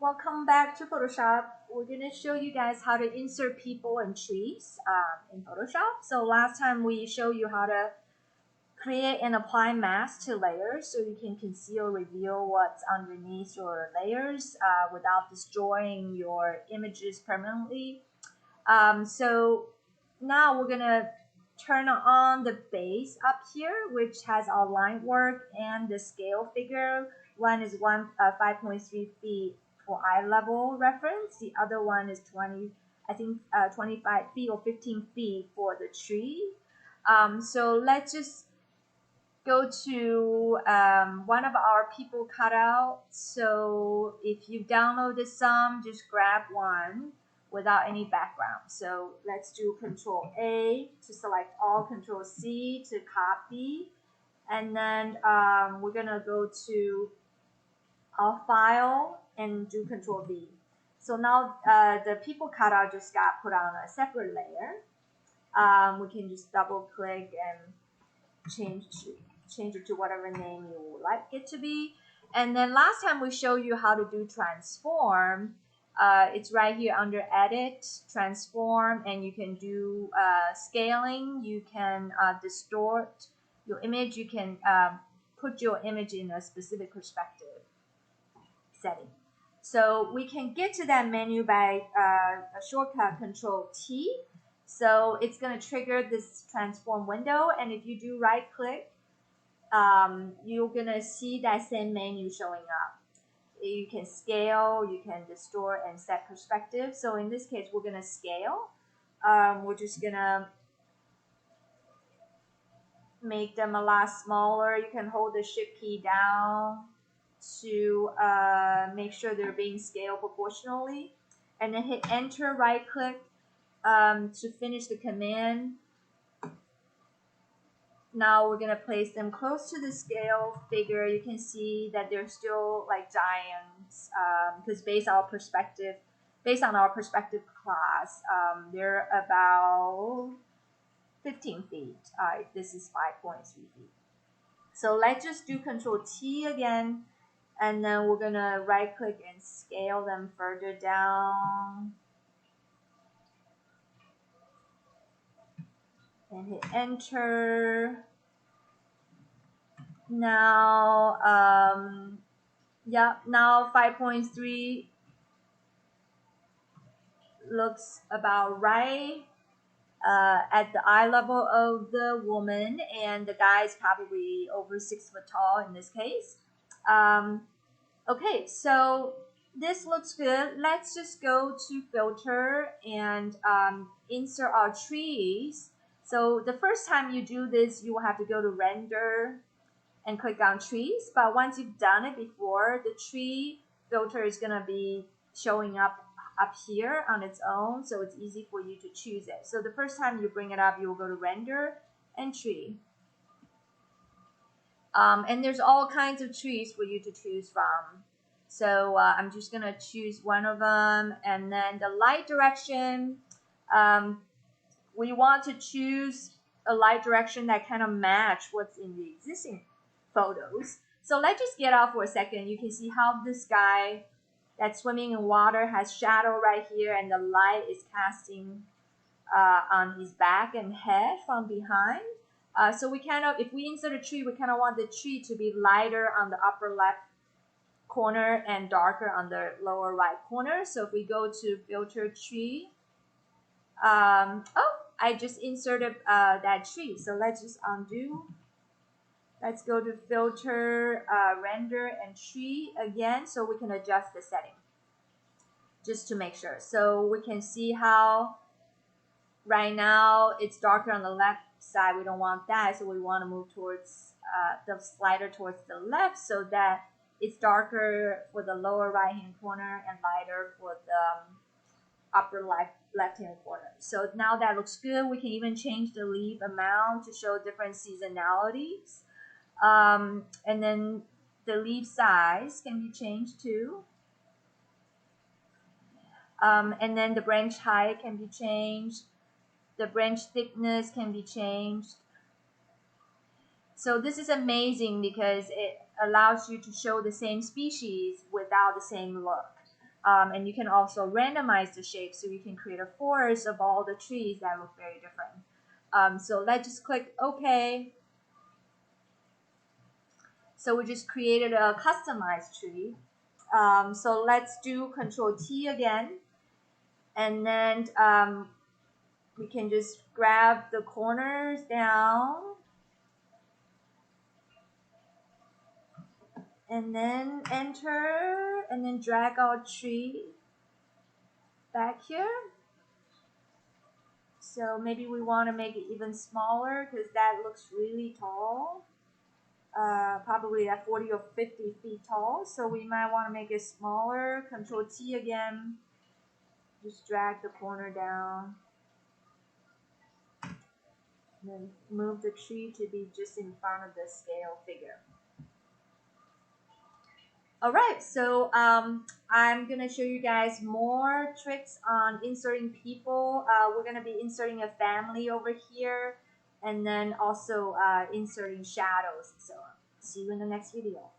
Welcome back to Photoshop. We're going to show you guys how to insert people and trees in Photoshop. So last time we showed you how to create and apply mask to layers so you can conceal, reveal what's underneath your layers without destroying your images permanently. So now we're going to turn on the base up here, which has our line work and the scale figure. One is 5.3 feet for eye level reference. The other one is 25 feet or 15 feet for the tree. So let's just go to one of our people cutout. So if you downloaded some, just grab one without any background. So let's do Control A to select all, Control C to copy, and then we're gonna go to our file and do Control V. So now the people cutout just got put on a separate layer. We can just double click and change it to whatever name you would like it to be. And then last time we showed you how to do transform. It's right here under edit, transform, and you can do scaling. You can distort your image. You can put your image in a specific perspective setting. So we can get to that menu by a shortcut Control T. So it's going to trigger this transform window, and if you do right click, you're going to see that same menu showing up. You can scale, you can distort and set perspective. So in this case, we're going to scale. We're just going to make them a lot smaller. You can hold the shift key down to make sure they're being scaled proportionally, and then hit enter, right click to finish the command. Now we're gonna place them close to the scale figure. You can see that they're still like giants because based on our perspective class, they're about 15 feet. This is 5.3 feet. So let's just do Control T again, and then we're gonna right click and scale them further down and hit enter. Now now 5.3 looks about right at the eye level of the woman, and the guy is probably over 6 foot tall in this case. Okay, so this looks good. Let's just go to filter and insert our trees. So the first time you do this, you will have to go to render and click on trees. But once you've done it before, the tree filter is gonna be showing up here on its own, so it's easy for you to choose it. So the first time you bring it up, you will go to render and tree. And there's all kinds of trees for you to choose from. So I'm just gonna choose one of them, and then the light direction, we want to choose a light direction that kind of match what's in the existing photos. So let's just get off for a second. You can see how this guy that's swimming in water has shadow right here, and the light is casting on his back and head from behind. So we kind of, if we insert a tree, we kind of want the tree to be lighter on the upper left corner and darker on the lower right corner. So if we go to filter tree, I just inserted that tree. So let's just undo. Let's go to filter, render and tree again, so we can adjust the setting just to make sure. So we can see how right now it's darker on the left side. We don't want that, so we want to move towards the slider towards the left so that it's darker for the lower right hand corner and lighter for the upper left hand corner. So now that looks good. We can even change the leaf amount to show different seasonalities. And then the leaf size can be changed too. And then the branch height can be changed. The branch thickness can be changed. So this is amazing because it allows you to show the same species without the same look. And you can also randomize the shape, so you can create a forest of all the trees that look very different. So let's just click OK. So we just created a customized tree. So let's do Control T again. And then we can just grab the corners down. And then enter, and then drag our tree back here. So maybe we want to make it even smaller because that looks really tall. Probably at 40 or 50 feet tall. So we might want to make it smaller. Control T again. Just drag the corner down. And then move the tree to be just in front of the scale figure. Alright, so I'm gonna show you guys more tricks on inserting people. We're gonna be inserting a family over here, and then also inserting shadows and so on. See you in the next video.